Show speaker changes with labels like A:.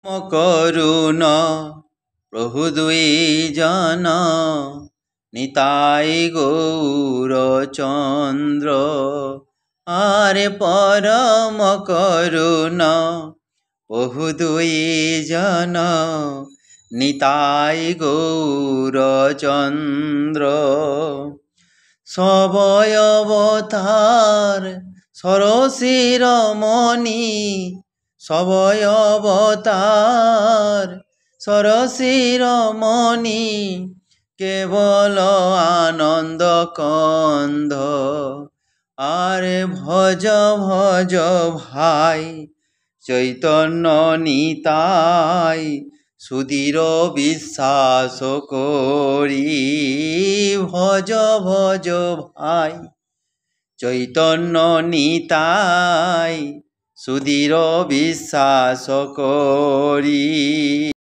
A: করুণ প্রভু দুই জন নিতাই গৌরচন্দ্র। আরে পরম করুণ প্রভু দুই জন নিতাই গৌরচন্দ্র। সবয় অবতার সরসিরমণি, সবয় অবতার সরসিরমণি, কেবল আনন্দ কন্ধ। আরে ভজ ভজ ভাই চৈতন্য নিতাই, সুধীর বিশ্বাস করি। ভজ ভজ ভাই চৈতন্য নিতাই, সুধীর বিশ্বাস করি।